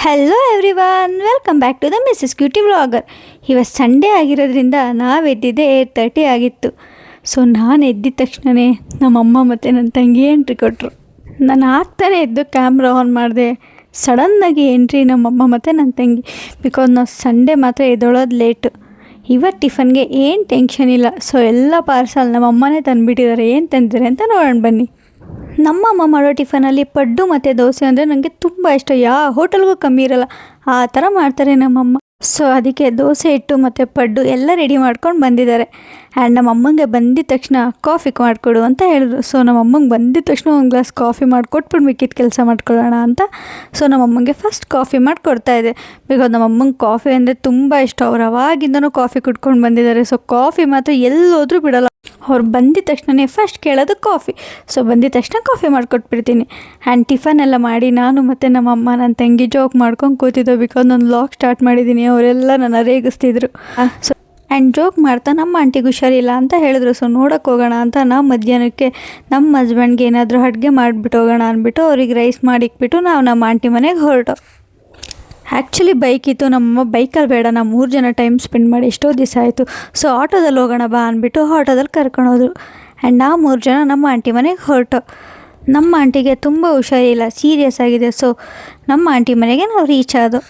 Hello everyone, welcome back to the Mrs cutie vlogger. ಇವತ್ತು Sunday ಆಗಿರೋದ್ರಿಂದ ನಾವು ಎದ್ದಿದ್ದೆ 8:30 ಆಗಿತ್ತು. ಸೊ ನಾನು ಎದ್ದಿದ ತಕ್ಷಣವೇ ನಮ್ಮಮ್ಮ ಮತ್ತು ನನ್ನ ತಂಗಿ ಎಂಟ್ರಿ ಕೊಟ್ಟರು. ನಾನು ಆಗ್ತಾನೆ ಎದ್ದು ಕ್ಯಾಮ್ರಾ ಆನ್ ಮಾಡಿದೆ. ಸಡನ್ನಾಗಿ ಎಂಟ್ರಿ ನಮ್ಮಮ್ಮ ಮತ್ತು ನನ್ನ ತಂಗಿ. ಬಿಕಾಸ್ ನಾವು ಸಂಡೇ ಮಾತ್ರ ಎದ್ದೊಳೋದು ಲೇಟು. ಇವತ್ತು ಟಿಫನ್ಗೆ ಏನು ಟೆನ್ಷನ್ ಇಲ್ಲ. ಸೊ ಎಲ್ಲ ಪಾರ್ಸಲ್ ನಮ್ಮಮ್ಮನೇ ತಂದುಬಿಟ್ಟಿದ್ದಾರೆ. ಏನು ತಂದಿದ್ದಾರೆ ಅಂತ ನೋಡೋಣ ಬನ್ನಿ. ನಮ್ಮಮ್ಮ ಮಾಡೋ ಟಿಫನಲ್ಲಿ ಪಡ್ಡು ಮತ್ತು ದೋಸೆ ಅಂದರೆ ನನಗೆ ತುಂಬ ಇಷ್ಟ. ಯಾವ ಹೋಟೆಲ್ಗೂ ಕಮ್ಮಿ ಇರೋಲ್ಲ, ಆ ಥರ ಮಾಡ್ತಾರೆ ನಮ್ಮಮ್ಮ. ಸೊ ಅದಕ್ಕೆ ದೋಸೆ ಹಿಟ್ಟು ಮತ್ತು ಪಡ್ಡು ಎಲ್ಲ ರೆಡಿ ಮಾಡ್ಕೊಂಡು ಬಂದಿದ್ದಾರೆ. ಆ್ಯಂಡ್ ನಮ್ಮಮ್ಮಂಗೆ ಬಂದಿದ್ದ ತಕ್ಷಣ ಕಾಫಿ ಮಾಡಿಕೊಡು ಅಂತ ಹೇಳಿದ್ರು. ಸೊ ನಮ್ಮಮ್ಮಂಗೆ ಬಂದಿದ್ದ ತಕ್ಷಣ ಒಂದು ಗ್ಲಾಸ್ ಕಾಫಿ ಮಾಡಿಕೊಟ್ಬಿಟ್ಟು ಮಿಕ್ಕಿದ ಕೆಲಸ ಮಾಡ್ಕೊಳ್ಳೋಣ ಅಂತ. ಸೊ ನಮ್ಮಮ್ಮಂಗೆ ಫಸ್ಟ್ ಕಾಫಿ ಮಾಡಿಕೊಡ್ತಾಯಿದ್ದೆ. ಬಿಕಾಸ್ ನಮ್ಮಮ್ಮಂಗೆ ಕಾಫಿ ಅಂದರೆ ತುಂಬ ಇಷ್ಟ. ಅವ್ರು ಅವಾಗಿಂದನೂ ಕಾಫಿ ಕುಡ್ಕೊಂಡು ಬಂದಿದ್ದಾರೆ. ಸೊ ಕಾಫಿ ಮಾತ್ರ ಎಲ್ಲೋದ್ರೂ ಬಿಡೋಲ್ಲ. ಅವ್ರು ಬಂದಿದ್ದ ತಕ್ಷಣವೇ ಫಸ್ಟ್ ಕೇಳೋದು ಕಾಫಿ. ಸೊ ಬಂದಿದ್ದ ತಕ್ಷಣ ಕಾಫಿ ಮಾಡಿಕೊಟ್ಬಿಡ್ತೀನಿ. ಆ್ಯಂಡ್ ಟಿಫನ್ ಎಲ್ಲ ಮಾಡಿ ನಾನು ಮತ್ತು ನಮ್ಮಮ್ಮ ನನ್ನ ತಂಗಿ ಜೋಕ್ ಮಾಡ್ಕೊಂಡು ಕೂತಿದ್ದೋ. ಬಿಕಾಸ್ ನಾನು ವ್ಲಾಗ್ ಸ್ಟಾರ್ಟ್ ಮಾಡಿದ್ದೀನಿ. ಅವರೆಲ್ಲ ನನ್ನ ರೇಗಿಸ್ತಿದ್ರು. ಸೊ ಆ್ಯಂಡ್ ಜೋಕ್ ಮಾಡ್ತಾ ನಮ್ಮ ಆಂಟಿಗೆ ಹುಷಾರಿಲ್ಲ ಅಂತ ಹೇಳಿದ್ರು. ಸೊ ನೋಡೋಕ್ಕೆ ಹೋಗೋಣ ಅಂತ ನಾವು ಮಧ್ಯಾಹ್ನಕ್ಕೆ ನಮ್ಮ ಹಸ್ಬೆಂಡ್ಗೆ ಏನಾದರೂ ಅಡುಗೆ ಮಾಡಿಬಿಟ್ಟು ಹೋಗೋಣ ಅಂದ್ಬಿಟ್ಟು ಅವ್ರಿಗೆ ರೈಸ್ ಮಾಡಿಕ್ಬಿಟ್ಟು ನಾವು ನಮ್ಮ ಆಂಟಿ ಮನೆಗೆ ಹೊರಟು. ಆ್ಯಕ್ಚುಲಿ ಬೈಕ್ ಇತ್ತು. ನಮ್ಮಮ್ಮ ಬೈಕಲ್ಲಿ ಬೇಡ, ನಾವು 3 ಜನ ಟೈಮ್ ಸ್ಪೆಂಡ್ ಮಾಡಿ ಎಷ್ಟೋ ದಿವಸ ಆಯಿತು. ಸೊ ಆಟೋದಲ್ಲಿ ಹೋಗೋಣ ಬಾ ಅಂದ್ಬಿಟ್ಟು ಆಟೋದಲ್ಲಿ ಕರ್ಕೊಂಡೋದ್ರು. ಆ್ಯಂಡ್ ನಾವು 3 ಜನ ನಮ್ಮ ಆಂಟಿ ಮನೆಗೆ ಹೊರಟು. ನಮ್ಮ ಆಂಟಿಗೆ ತುಂಬ ಹುಷಾರಿಲ್ಲ, ಸೀರಿಯಸ್ ಆಗಿದೆ. ಸೊ ನಮ್ಮ ಆಂಟಿ ಮನೆಗೆ ನಾವು ರೀಚ್ ಆದೋ.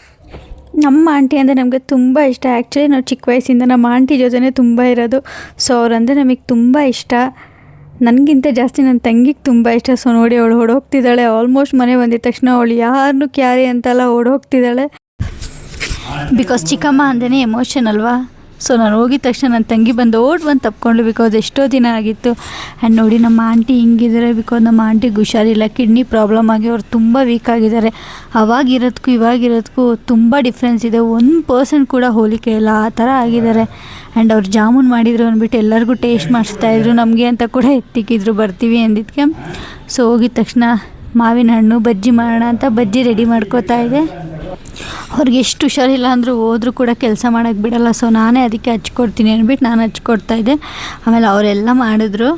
ನಮ್ಮ ಆಂಟಿ ಅಂದರೆ ನಮಗೆ ತುಂಬ ಇಷ್ಟ. ಆ್ಯಕ್ಚುಲಿ ನಾವು ಚಿಕ್ಕ ವಯಸ್ಸಿಂದ ನಮ್ಮ ಆಂಟಿ ಜೊತೆನೇ ತುಂಬ ಇರೋದು. ಸೊ ಅವರಂದರೆ ನಮಗೆ ತುಂಬ ಇಷ್ಟ. ನನಗಿಂತ ಜಾಸ್ತಿ ನನ್ನ ತಂಗಿಗೆ ತುಂಬ ಇಷ್ಟ. ಸೊ ನೋಡಿ, ಅವಳು ಓಡೋಗ್ತಿದ್ದಾಳೆ. ಆಲ್ಮೋಸ್ಟ್ ಮನೆ ಬಂದಿದ ತಕ್ಷಣ ಅವಳು ಯಾರನ್ನೂ ಕ್ಯಾರಿ ಅಂತೆಲ್ಲ ಓಡೋಗ್ತಿದ್ದಾಳೆ. ಬಿಕಾಸ್ ಚಿಕ್ಕಮ್ಮ ಅಂದೇ ಎಮೋಷನ್ ಅಲ್ವಾ. ಸೊ ನಾನು ಹೋಗಿದ ತಕ್ಷಣ ನನ್ನ ತಂಗಿ ಬಂದು ಬಂದು ತಪ್ಕೊಂಡು. ಬಿಕಾಸ್ ಎಷ್ಟೋ ದಿನ ಆಗಿತ್ತು. ಆ್ಯಂಡ್ ನೋಡಿ ನಮ್ಮ ಆಂಟಿ ಹಿಂಗಿದ್ದಾರೆ. ಬಿಕಾಸ್ ನಮ್ಮ ಆಂಟಿಗೆ ಹುಷಾರಿಲ್ಲ, ಕಿಡ್ನಿ ಪ್ರಾಬ್ಲಮ್ ಆಗಿ ಅವ್ರು ತುಂಬ ವೀಕ್ ಆಗಿದ್ದಾರೆ. ಅವಾಗಿರೋದಕ್ಕೂ ಇವಾಗಿರೋದಕ್ಕೂ ತುಂಬ ಡಿಫ್ರೆನ್ಸ್ ಇದೆ. 1% ಕೂಡ ಹೋಲಿಕೆ ಇಲ್ಲ, ಆ ಥರ ಆಗಿದ್ದಾರೆ. ಆ್ಯಂಡ್ ಅವ್ರು ಜಾಮೂನ್ ಮಾಡಿದ್ರು ಅಂದ್ಬಿಟ್ಟು ಎಲ್ಲರಿಗೂ ಟೇಸ್ಟ್ ಮಾಡಿಸ್ತಾಯಿದ್ರು. ನಮಗೆ ಅಂತ ಕೂಡ ಎತ್ತಿಕ್ಕಿದ್ರು ಬರ್ತೀವಿ ಅಂದಿದ್ದಕ್ಕೆ. ಸೊ ಹೋಗಿದ ತಕ್ಷಣ ಮಾವಿನ ಹಣ್ಣು ಬಜ್ಜಿ ಮಾಡೋಣ ಅಂತ ಬಜ್ಜಿ ರೆಡಿ ಮಾಡ್ಕೋತಾ ಇದೆ. ಅವ್ರಿಗೆ ಎಷ್ಟು ಹುಷಾರಿಲ್ಲ ಅಂದರೂ ಹೋದರೂ ಕೂಡ ಕೆಲಸ ಮಾಡೋಕ್ಕೆ ಬಿಡೋಲ್ಲ. ಸೊ ನಾನೇ ಅದಕ್ಕೆ ಹಚ್ಕೊಡ್ತೀನಿ ಅಂದ್ಬಿಟ್ಟು ನಾನು ಹಚ್ಕೊಡ್ತಾಯಿದ್ದೆ. ಆಮೇಲೆ ಅವರೆಲ್ಲ ಮಾಡಿದ್ರು.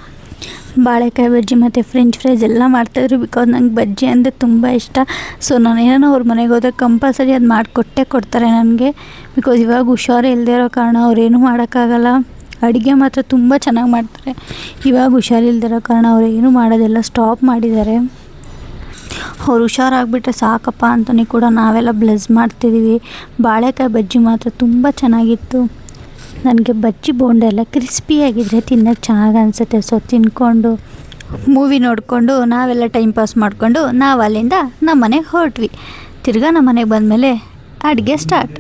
ಬಾಳೆಕಾಯಿ ಬಜ್ಜಿ ಮತ್ತು ಫ್ರೆಂಚ್ ಫ್ರೈಸ್ ಎಲ್ಲ ಮಾಡ್ತಾಯಿದ್ರು. ಬಿಕಾಸ್ ನಂಗೆ ಬಜ್ಜಿ ಅಂದರೆ ತುಂಬ ಇಷ್ಟ. ಸೊ ನಾನು ಏನೋ ಅವ್ರ ಮನೆಗೆ ಹೋದರೆ ಕಂಪಲ್ಸರಿ ಅದು ಮಾಡಿಕೊಟ್ಟೇ ಕೊಡ್ತಾರೆ ನನಗೆ. ಬಿಕಾಸ್ ಇವಾಗ ಹುಷಾರೇ ಇಲ್ಲದೆ ಇರೋ ಕಾರಣ ಅವ್ರೇನೂ ಮಾಡೋಕ್ಕಾಗಲ್ಲ. ಅಡುಗೆ ಮಾತ್ರ ತುಂಬ ಚೆನ್ನಾಗಿ ಮಾಡ್ತಾರೆ. ಇವಾಗ ಹುಷಾರಿಲ್ದಿರೋ ಕಾರಣ ಅವರೇನು ಮಾಡೋದೆಲ್ಲ ಸ್ಟಾಪ್ ಮಾಡಿದ್ದಾರೆ. ಅವ್ರು ಹುಷಾರಾಗಿಬಿಟ್ರೆ ಸಾಕಪ್ಪ ಅಂತಲೇ ಕೂಡ ನಾವೆಲ್ಲ ಬ್ಲೆಸ್ ಮಾಡ್ತಿದ್ದೀವಿ. ಬಾಳೆಕಾಯಿ ಬಜ್ಜಿ ಮಾತ್ರ ತುಂಬ ಚೆನ್ನಾಗಿತ್ತು. ನನಗೆ ಬಜ್ಜಿ ಬೋಂಡ ಎಲ್ಲ ಕ್ರಿಸ್ಪಿಯಾಗಿದ್ದರೆ ತಿನ್ನೋಕ್ಕೆ ಚೆನ್ನಾಗಿ ಅನಿಸುತ್ತೆ. ಸೊ ತಿಂದ್ಕೊಂಡು ಮೂವಿ ನೋಡಿಕೊಂಡು ನಾವೆಲ್ಲ ಟೈಮ್ ಪಾಸ್ ಮಾಡಿಕೊಂಡು ನಾವು ಅಲ್ಲಿಂದ ನಮ್ಮ ಮನೆಗೆ ಹೊರಟ್ವಿ. ತಿರ್ಗಾ ನಮ್ಮ ಮನೆಗೆ ಬಂದಮೇಲೆ ಅಡುಗೆ ಸ್ಟಾರ್ಟ್.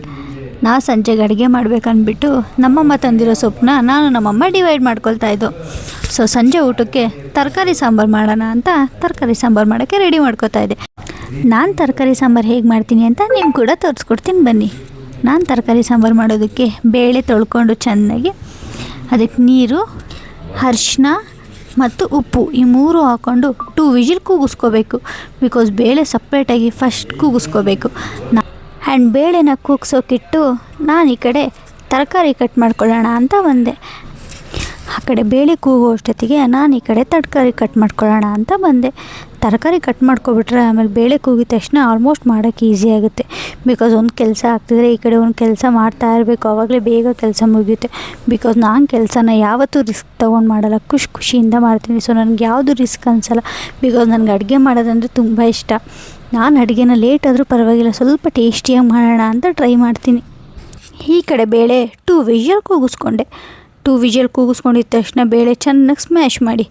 ನಾವು ಸಂಜೆಗೆ ಅಡುಗೆ ಮಾಡ್ಬೇಕಂದ್ಬಿಟ್ಟು ನಮ್ಮಮ್ಮ ತಂದಿರೋ ಸೊಪ್ಪನ್ನ ನಾನು ನಮ್ಮಮ್ಮ ಡಿವೈಡ್ ಮಾಡ್ಕೊಳ್ತಾಯಿದ್ದು. ಸೊ ಸಂಜೆ ಊಟಕ್ಕೆ ತರಕಾರಿ ಸಾಂಬಾರು ಮಾಡೋಣ ಅಂತ ತರಕಾರಿ ಸಾಂಬಾರು ಮಾಡೋಕ್ಕೆ ರೆಡಿ ಮಾಡ್ಕೊತಾಯಿದ್ದೆ. ನಾನು ತರಕಾರಿ ಸಾಂಬಾರು ಹೇಗೆ ಮಾಡ್ತೀನಿ ಅಂತ ನಿಮ್ಗೆ ಕೂಡ ತೋರಿಸ್ಕೊಡ್ತೀನಿ ಬನ್ನಿ. ನಾನು ತರಕಾರಿ ಸಾಂಬಾರು ಮಾಡೋದಕ್ಕೆ ಬೇಳೆ ತೊಳ್ಕೊಂಡು ಚೆನ್ನಾಗಿ ಅದಕ್ಕೆ ನೀರು, ಅರಿಶಿನ ಮತ್ತು ಉಪ್ಪು ಈ 3 ಹಾಕ್ಕೊಂಡು 2 ವಿಜಿಲ್ ಕೂಗಿಸ್ಕೋಬೇಕು. ಬಿಕಾಸ್ ಬೇಳೆ ಸಪ್ರೇಟಾಗಿ ಫಸ್ಟ್ ಕೂಗಿಸ್ಕೋಬೇಕು. ಆ್ಯಂಡ್ ಬೇಳೆನ ಕೂಗ್ಸೋಕ್ಕಿಟ್ಟು ನಾನು ಈ ಕಡೆ ತರಕಾರಿ ಕಟ್ ಮಾಡ್ಕೊಳ್ಳೋಣ ಅಂತ ಬಂದೆ. ಆ ಕಡೆ ಬೇಳೆ ಕೂಗೋ ಅಷ್ಟೊತ್ತಿಗೆ ನಾನು ಈ ಕಡೆ ತರಕಾರಿ ಕಟ್ ಮಾಡ್ಕೊಳ್ಳೋಣ ಅಂತ ಬಂದೆ. ತರಕಾರಿ ಕಟ್ ಮಾಡ್ಕೊಬಿಟ್ರೆ ಆಮೇಲೆ ಬೇಳೆ ಕೂಗಿದ ತಕ್ಷಣ ಆಲ್ಮೋಸ್ಟ್ ಮಾಡೋಕ್ಕೆ ಈಸಿ ಆಗುತ್ತೆ. ಬಿಕಾಸ್ ಒಂದು ಕೆಲಸ ಆಗ್ತಿದ್ರೆ ಈ ಕಡೆ ಒಂದು ಕೆಲಸ ಮಾಡ್ತಾ ಇರಬೇಕು. ಆವಾಗಲೇ ಬೇಗ ಕೆಲಸ ಮುಗಿಯುತ್ತೆ. ಬಿಕಾಸ್ ನಾನು ಕೆಲಸನ ಯಾವತ್ತೂ ರಿಸ್ಕ್ ತೊಗೊಂಡು ಮಾಡಲ್ಲ, ಖುಷಿಯಿಂದ ಮಾಡ್ತೀನಿ. ಸೊ ನನಗೆ ಯಾವುದು ರಿಸ್ಕ್ ಅನಿಸಲ್ಲ. ಬಿಕಾಸ್ ನನಗೆ ಅಡುಗೆ ಮಾಡೋದಂದರೆ ತುಂಬ ಇಷ್ಟ. ನಾನು ಅಡುಗೆನ ಲೇಟ್ ಆದರೂ ಪರವಾಗಿಲ್ಲ, ಸ್ವಲ್ಪ ಟೇಸ್ಟಿಯಾಗಿ ಮಾಡೋಣ ಅಂತ ಟ್ರೈ ಮಾಡ್ತೀನಿ. ಈ ಕಡೆ ಬೇಳೆ 2 ವಿಜಿಲ್ ಕೂಗಿಸ್ಕೊಂಡೆ. 2 ವಿಜಿಲ್ ಕೂಗಿಸ್ಕೊಂಡಿದ್ದ ತಕ್ಷಣ ಬೇಳೆ ಚೆನ್ನಾಗಿ ಸ್ಮ್ಯಾಶ್ ಮಾಡಿ.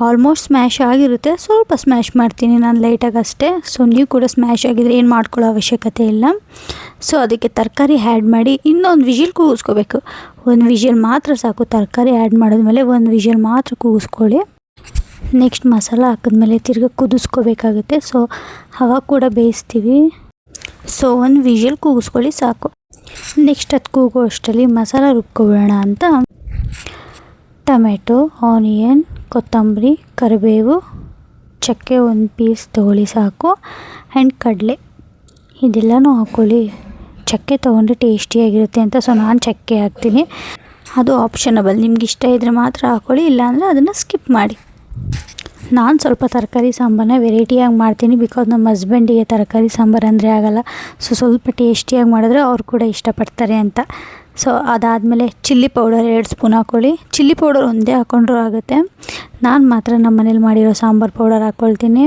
ಆಲ್ಮೋಸ್ಟ್ ಸ್ಮ್ಯಾಶ್ ಆಗಿರುತ್ತೆ, ಸ್ವಲ್ಪ ಸ್ಮ್ಯಾಶ್ ಮಾಡ್ತೀನಿ ನಾನು ಲೈಟಾಗಿ ಅಷ್ಟೇ. ಸೊ ನೀವು ಕೂಡ ಸ್ಮ್ಯಾಶ್ ಆಗಿದ್ರೆ ಏನು ಮಾಡ್ಕೊಳ್ಳೋ ಅವಶ್ಯಕತೆ ಇಲ್ಲ. ಸೊ ಅದಕ್ಕೆ ತರಕಾರಿ ಆ್ಯಡ್ ಮಾಡಿ ಇನ್ನೊಂದು ವಿಜಿಲ್ ಕೂಗಿಸ್ಕೋಬೇಕು. 1 ವಿಜಿಲ್ ಮಾತ್ರ ಸಾಕು. ತರಕಾರಿ ಆ್ಯಡ್ ಮಾಡಿದ್ಮೇಲೆ 1 ವಿಜಿಲ್ ಮಾತ್ರ ಕೂಗಿಸ್ಕೊಳ್ಳಿ. ನೆಕ್ಸ್ಟ್ ಮಸಾಲ ಹಾಕಿದ್ಮೇಲೆ ತಿರ್ಗಿ ಕುದಿಸ್ಕೋಬೇಕಾಗುತ್ತೆ. ಸೊ ಅವಾಗ ಕೂಡ ಬೇಯಿಸ್ತೀವಿ. ಸೊ 1 ವಿಜಿಲ್ ಕೂಗಿಸ್ಕೊಳ್ಳಿ ಸಾಕು. ನೆಕ್ಸ್ಟ್ ಅದು ಕೂಗೋ ಅಷ್ಟರಲ್ಲಿ ಮಸಾಲ ರುಬ್ಕೊಬಿಡೋಣ ಅಂತ ಟೊಮೆಟೊ, ಆನಿಯನ್, ಕೊತ್ತಂಬರಿ, ಕರಿಬೇವು, ಚಕ್ಕೆ 1 ಪೀಸ್ ತೊಗೊಳ್ಳಿ ಸಾಕು. ಆ್ಯಂಡ್ ಕಡಲೆ ಇದೆಲ್ಲನೂ ಹಾಕ್ಕೊಳ್ಳಿ. ಚಕ್ಕೆ ತೊಗೊಂಡ್ರೆ ಟೇಸ್ಟಿಯಾಗಿರುತ್ತೆ ಅಂತ. ಸೊ ನಾನು ಚಕ್ಕೆ ಹಾಕ್ತೀನಿ. ಅದು ಆಪ್ಷನಬಲ್, ನಿಮ್ಗೆ ಇಷ್ಟ ಇದ್ದರೆ ಮಾತ್ರ ಹಾಕ್ಕೊಳ್ಳಿ, ಇಲ್ಲಾಂದರೆ ಅದನ್ನು ಸ್ಕಿಪ್ ಮಾಡಿ. ನಾನು ಸ್ವಲ್ಪ ತರಕಾರಿ ಸಾಂಬಾರನ್ನ ವೆರೈಟಿಯಾಗಿ ಮಾಡ್ತೀನಿ, ಬಿಕಾಸ್ ನಮ್ಮ ಹಸ್ಬೆಂಡಿಗೆ ತರಕಾರಿ ಸಾಂಬಾರು ಅಂದರೆ ಆಗೋಲ್ಲ. ಸೊ ಸ್ವಲ್ಪ ಟೇಸ್ಟಿಯಾಗಿ ಮಾಡಿದ್ರೆ ಅವ್ರು ಕೂಡ ಇಷ್ಟಪಡ್ತಾರೆ ಅಂತ. ಸೊ ಅದಾದಮೇಲೆ ಚಿಲ್ಲಿ ಪೌಡರ್ 2 ಸ್ಪೂನ್ ಹಾಕ್ಕೊಳ್ಳಿ. ಚಿಲ್ಲಿ ಪೌಡರ್ ಒಂದೇ ಹಾಕ್ಕೊಂಡ್ರೂ ಆಗುತ್ತೆ. ನಾನು ಮಾತ್ರ ನಮ್ಮ ಮನೇಲಿ ಮಾಡಿರೋ ಸಾಂಬಾರು ಪೌಡರ್ ಹಾಕ್ಕೊಳ್ತೀನಿ,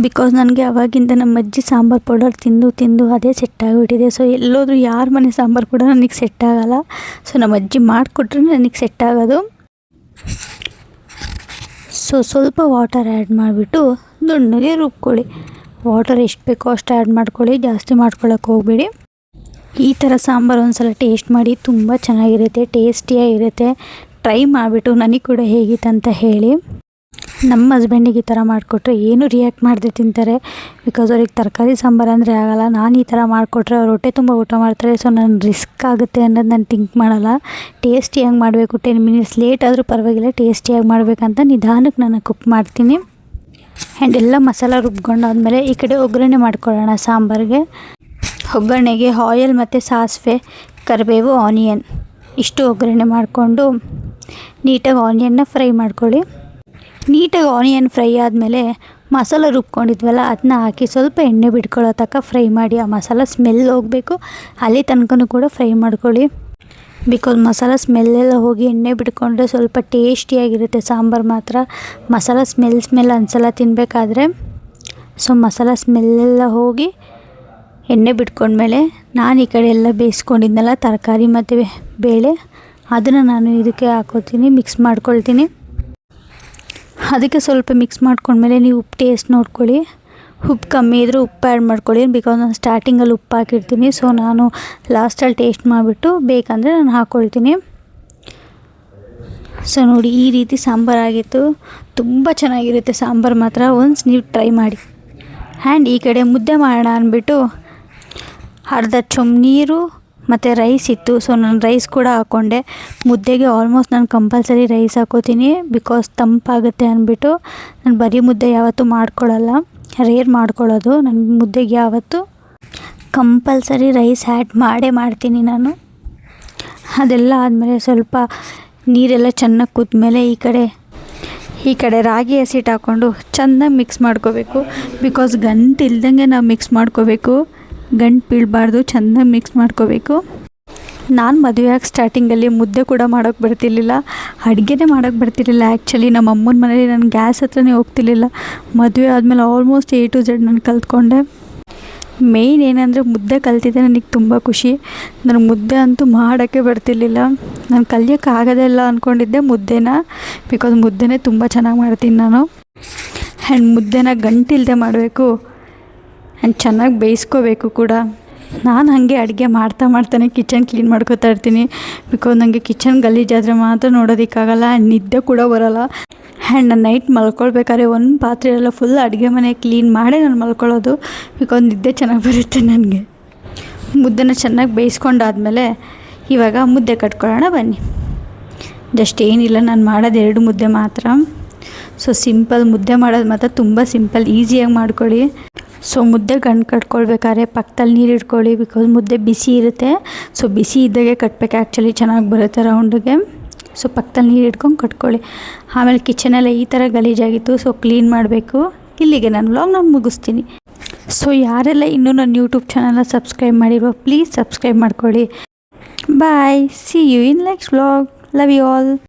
ಬಿಕಾಸ್ ನನಗೆ ಅವಾಗಿಂದ ನಮ್ಮ ಅಜ್ಜಿ ಸಾಂಬಾರು ಪೌಡರ್ ತಿಂದು ಅದೇ ಸೆಟ್ ಆಗಿಬಿಟ್ಟಿದೆ. ಸೊ ಎಲ್ಲೋದ್ರೂ ಯಾರ ಮನೆ ಸಾಂಬಾರು ಕೂಡ ನನಗೆ ಸೆಟ್ ಆಗೋಲ್ಲ. ಸೊ ನಮ್ಮ ಅಜ್ಜಿ ಮಾಡಿಕೊಟ್ರೆ ನನಗೆ ಸೆಟ್ ಆಗೋದು. ಸೊ ಸ್ವಲ್ಪ ವಾಟರ್ ಆ್ಯಡ್ ಮಾಡಿಬಿಟ್ಟು ನುಣ್ಣಗೆ ರುಬ್ಕೊಳ್ಳಿ. ವಾಟರ್ ಎಷ್ಟು ಬೇಕೋ ಅಷ್ಟು ಆ್ಯಡ್ ಮಾಡ್ಕೊಳ್ಳಿ, ಜಾಸ್ತಿ ಮಾಡ್ಕೊಳ್ಳೋಕೆ ಹೋಗಬೇಡಿ. ಈ ಥರ ಸಾಂಬಾರು ಒಂದು ಸಲ ಟೇಸ್ಟ್ ಮಾಡಿ, ತುಂಬ ಚೆನ್ನಾಗಿರುತ್ತೆ, ಟೇಸ್ಟಿಯಾಗಿರುತ್ತೆ. ಟ್ರೈ ಮಾಡಿಬಿಟ್ಟು ನನಗೆ ಕೂಡ ಹೇಗಿತ್ತು ಅಂತ ಹೇಳಿ. ನಮ್ಮ ಹಸ್ಬೆಂಡಿಗೆ ಈ ಥರ ಮಾಡಿಕೊಟ್ರೆ ಏನು ರಿಯಾಕ್ಟ್ ಮಾಡದೆ ತಿಂತಾರೆ, ಬಿಕಾಸ್ ಅವ್ರಿಗೆ ತರಕಾರಿ ಸಾಂಬಾರು ಅಂದರೆ ಆಗೋಲ್ಲ. ನಾನು ಈ ಥರ ಮಾಡಿಕೊಟ್ರೆ ಅವ್ರು ಹೊಟ್ಟೆ ತುಂಬ ಊಟ ಮಾಡ್ತಾರೆ. ಸೊ ನಾನು ರಿಸ್ಕ್ ಆಗುತ್ತೆ ಅನ್ನೋದು ನಾನು ಥಿಂಕ್ ಮಾಡಲ್ಲ. ಟೇಸ್ಟಿಯಾಗಿ ಮಾಡಬೇಕು, 10 ಮಿನಿಟ್ಸ್ ಲೇಟ್ ಆದರೂ ಪರವಾಗಿಲ್ಲ, ಟೇಸ್ಟಿಯಾಗಿ ಮಾಡಬೇಕಂತ ನಿಧಾನಕ್ಕೆ ನಾನು ಕುಕ್ ಮಾಡ್ತೀನಿ. ಆ್ಯಂಡ್ ಎಲ್ಲ ಮಸಾಲ ರುಬ್ಕೊಂಡಾದ್ಮೇಲೆ ಈ ಕಡೆ ಒಗ್ಗರಣೆ ಮಾಡ್ಕೊಳ್ಳೋಣ. ಸಾಂಬಾರಿಗೆ ಒಗ್ಗರಣೆಗೆ ಆಯಿಲ್ ಮತ್ತು ಸಾಸಿವೆ, ಕರಿಬೇವು, ಆನಿಯನ್ ಇಷ್ಟು ಒಗ್ಗರಣೆ ಮಾಡಿಕೊಂಡು ನೀಟಾಗಿ ಆನಿಯನ್ನ ಫ್ರೈ ಮಾಡ್ಕೊಳ್ಳಿ. ನೀಟಾಗಿ ಆನಿಯನ್ ಫ್ರೈ ಆದಮೇಲೆ ಮಸಾಲ ರುಬ್ಕೊಂಡಿದ್ವಲ್ಲ ಅದನ್ನ ಹಾಕಿ ಸ್ವಲ್ಪ ಎಣ್ಣೆ ಬಿಟ್ಕೊಳ್ಳೋ ತನಕ ಫ್ರೈ ಮಾಡಿ. ಆ ಮಸಾಲ ಸ್ಮೆಲ್ ಹೋಗಬೇಕು, ಅಲ್ಲಿ ತನಕನೂ ಕೂಡ ಫ್ರೈ ಮಾಡ್ಕೊಳ್ಳಿ. ಬಿಕಾಸ್ ಮಸಾಲ ಸ್ಮೆಲ್ಲೆಲ್ಲ ಹೋಗಿ ಎಣ್ಣೆ ಬಿಟ್ಕೊಂಡ್ರೆ ಸ್ವಲ್ಪ ಟೇಸ್ಟಿಯಾಗಿರುತ್ತೆ ಸಾಂಬಾರು ಮಾತ್ರ. ಮಸಾಲ ಸ್ಮೆಲ್ ಅನ್ಸಲ್ಲ ತಿನ್ನಬೇಕಾದ್ರೆ. ಸೊ ಮಸಾಲ ಸ್ಮೆಲ್ಲೆಲ್ಲ ಹೋಗಿ ಎಣ್ಣೆ ಬಿಟ್ಕೊಂಡ್ಮೇಲೆ ನಾನು ಈ ಕಡೆ ಎಲ್ಲ ಬೇಯಿಸ್ಕೊಂಡಿದ್ನಲ್ಲ ತರಕಾರಿ ಮತ್ತು ಬೇಳೆ, ಅದನ್ನು ನಾನು ಇದಕ್ಕೆ ಹಾಕೋತೀನಿ, ಮಿಕ್ಸ್ ಮಾಡ್ಕೊಳ್ತೀನಿ. ಅದಕ್ಕೆ ಸ್ವಲ್ಪ ಮಿಕ್ಸ್ ಮಾಡ್ಕೊಂಡ್ಮೇಲೆ ನೀವು ಉಪ್ಪು ಟೇಸ್ಟ್ ನೋಡ್ಕೊಳ್ಳಿ. ಉಪ್ಪು ಕಮ್ಮಿ ಇದ್ದರೆ ಉಪ್ಪು ಆ್ಯಡ್ ಮಾಡ್ಕೊಳ್ಳಿ, ಬಿಕಾಸ್ ನಾನು ಸ್ಟಾರ್ಟಿಂಗಲ್ಲಿ ಉಪ್ಪು ಹಾಕಿರ್ತೀನಿ. ಸೊ ನಾನು ಲಾಸ್ಟಲ್ಲಿ ಟೇಸ್ಟ್ ಮಾಡಿಬಿಟ್ಟು ಬೇಕಂದರೆ ನಾನು ಹಾಕ್ಕೊಳ್ತೀನಿ. ಸೊ ನೋಡಿ, ಈ ರೀತಿ ಸಾಂಬಾರಾಗಿತ್ತು. ತುಂಬ ಚೆನ್ನಾಗಿರುತ್ತೆ ಸಾಂಬಾರು ಮಾತ್ರ, ಒನ್ಸ್ ನೀವು ಟ್ರೈ ಮಾಡಿ. ಆ್ಯಂಡ್ ಈ ಕಡೆ ಮುದ್ದೆ ಮಾಡೋಣ ಅಂದ್ಬಿಟ್ಟು ಅರ್ಧ ಚೊಂಬು ನೀರು ಮತ್ತು ರೈಸ್ ಇತ್ತು. ಸೊ ನಾನು ರೈಸ್ ಕೂಡ ಹಾಕ್ಕೊಂಡೆ. ಮುದ್ದೆಗೆ ಆಲ್ಮೋಸ್ಟ್ ನಾನು ಕಂಪಲ್ಸರಿ ರೈಸ್ ಹಾಕೋತೀನಿ, ಬಿಕಾಸ್ ತಂಪಾಗುತ್ತೆ ಅಂದ್ಬಿಟ್ಟು. ನಾನು ಬರೀ ಮುದ್ದೆ ಯಾವತ್ತೂ ಮಾಡ್ಕೊಳ್ಳಲ್ಲ, ರೇರ್ ಮಾಡ್ಕೊಳ್ಳೋದು. ನನ್ನ ಮುದ್ದೆಗೆ ಯಾವತ್ತೂ ಕಂಪಲ್ಸರಿ ರೈಸ್ ಆ್ಯಡ್ ಮಾಡ್ತೀನಿ ನಾನು. ಅದೆಲ್ಲ ಆದಮೇಲೆ ಸ್ವಲ್ಪ ನೀರೆಲ್ಲ ಚೆನ್ನಾಗಿ ಕುದ್ಮೇಲೆ ಈ ಕಡೆ ರಾಗಿ ಹಸಿಟ್ಟು ಹಾಕ್ಕೊಂಡು ಚೆನ್ನಾಗಿ ಮಿಕ್ಸ್ ಮಾಡ್ಕೋಬೇಕು. ಬಿಕಾಸ್ ಗಂಟು ಇಲ್ದಂಗೆ ನಾವು ಮಿಕ್ಸ್ ಮಾಡ್ಕೋಬೇಕು, ಗಂಟು ಬೀಳಬಾರ್ದು, ಚೆನ್ನಾಗಿ ಮಿಕ್ಸ್ ಮಾಡ್ಕೋಬೇಕು. ನಾನು ಮದುವೆಯಾಗಿ ಸ್ಟಾರ್ಟಿಂಗಲ್ಲಿ ಮುದ್ದೆ ಕೂಡ ಮಾಡೋಕ್ಕೆ ಬರ್ತಿರ್ಲಿಲ್ಲ, ಅಡುಗೆನೇ ಮಾಡೋಕ್ಕೆ ಬರ್ತಿರ್ಲಿಲ್ಲ. ಆ್ಯಕ್ಚುಲಿ ನಮ್ಮ ಅಮ್ಮನ ಮನೇಲಿ ನಾನು ಗ್ಯಾಸ್ ಹತ್ರನೇ ಹೋಗ್ತಿರ್ಲಿಲ್ಲ. ಮದುವೆ ಆದಮೇಲೆ ಆಲ್ಮೋಸ್ಟ್ A to Z ನಾನು ಕಲ್ತ್ಕೊಂಡೆ. ಮೇಯ್ನ್ ಏನಂದರೆ ಮುದ್ದೆ ಕಲ್ತಿದ್ದೆ, ನನಗೆ ತುಂಬ ಖುಷಿ. ನನಗೆ ಮುದ್ದೆ ಅಂತೂ ಮಾಡೋಕ್ಕೆ ಬರ್ತಿರ್ಲಿಲ್ಲ. ನಾನು ಕಲಿಯೋಕ್ಕೆ ಆಗೋದೇ ಇಲ್ಲ ಅಂದ್ಕೊಂಡಿದ್ದೆ ಮುದ್ದೆನ, ಬಿಕಾಸ್ ಮುದ್ದೆನೇ ತುಂಬ ಚೆನ್ನಾಗಿ ಮಾಡ್ತೀನಿ ನಾನು. ಆ್ಯಂಡ್ ಮುದ್ದೆನ ಗಂಟಿಲ್ಲದೆ ಮಾಡಬೇಕು ಆ್ಯಂಡ್ ಚೆನ್ನಾಗಿ ಬೇಯಿಸ್ಕೋಬೇಕು ಕೂಡ. ನಾನು ಹಾಗೆ ಅಡುಗೆ ಮಾಡ್ತಾನೆ ಕಿಚನ್ ಕ್ಲೀನ್ ಮಾಡ್ಕೋತಾ ಇರ್ತೀನಿ, ಬಿಕಾಸ್ ನನಗೆ ಕಿಚನ್ ಗಲೀಜಾದರೆ ಮಾತ್ರ ನೋಡೋದಕ್ಕಾಗಲ್ಲ. ಆ್ಯಂಡ್ ನಿದ್ದೆ ಕೂಡ ಬರೋಲ್ಲ. ಆ್ಯಂಡ್ ನಾನು ನೈಟ್ ಮಲ್ಕೊಳ್ಬೇಕಾದ್ರೆ ಒಂದು ಪಾತ್ರೆ ಎಲ್ಲ ಫುಲ್ ಅಡುಗೆ ಮನೆ ಕ್ಲೀನ್ ಮಾಡೇ ನಾನು ಮಲ್ಕೊಳ್ಳೋದು, ಬಿಕಾಸ್ ನಿದ್ದೆ ಚೆನ್ನಾಗಿ ಬರುತ್ತೆ ನನಗೆ. ಮುದ್ದೆನ ಚೆನ್ನಾಗಿ ಬೇಯಿಸ್ಕೊಂಡಾದ್ಮೇಲೆ ಇವಾಗ ಮುದ್ದೆ ಕಟ್ಕೊಳ್ಳೋಣ ಬನ್ನಿ. ಜಸ್ಟ್ ಏನಿಲ್ಲ, ನಾನು ಮಾಡೋದು 2 ಮುದ್ದೆ ಮಾತ್ರ. ಸೊ ಸಿಂಪಲ್, ಮುದ್ದೆ ಮಾಡೋದು ಮಾತ್ರ ತುಂಬ ಸಿಂಪಲ್, ಈಸಿಯಾಗಿ ಮಾಡ್ಕೊಳ್ಳಿ. ಸೊ ಮುದ್ದೆ ಗಂಟು ಕಟ್ಕೊಳ್ಬೇಕಾದ್ರೆ ಪಕ್ಕದಲ್ಲಿ ನೀರು ಇಟ್ಕೊಳ್ಳಿ, ಬಿಕಾಸ್ ಮುದ್ದೆ ಬಿಸಿ ಇರುತ್ತೆ. ಸೊ ಬಿಸಿ ಇದ್ದಾಗೆ ಕಟ್ಟಬೇಕು, ಆ್ಯಕ್ಚುಲಿ ಚೆನ್ನಾಗಿ ಬರುತ್ತೆ ರೌಂಡಿಗೆ. ಸೊ ಪಕ್ಕದಲ್ಲಿ ನೀರು ಇಟ್ಕೊಂಡು ಕಟ್ಕೊಳ್ಳಿ. ಆಮೇಲೆ ಕಿಚನೆಲ್ಲ ಈ ಥರ ಗಲೀಜಾಗಿತ್ತು, ಸೊ ಕ್ಲೀನ್ ಮಾಡಬೇಕು. ಇಲ್ಲಿಗೆ ನಾನು ವ್ಲಾಗ್ನ ಮುಗಿಸ್ತೀನಿ. ಸೊ ಯಾರೆಲ್ಲ ಇನ್ನೂ ನನ್ನ ಯೂಟ್ಯೂಬ್ ಚಾನಲ್ನ ಸಬ್ಸ್ಕ್ರೈಬ್ ಮಾಡಿರೋ, ಪ್ಲೀಸ್ ಸಬ್ಸ್ಕ್ರೈಬ್ ಮಾಡ್ಕೊಳ್ಳಿ. Bye, see you in next vlog. Love you all.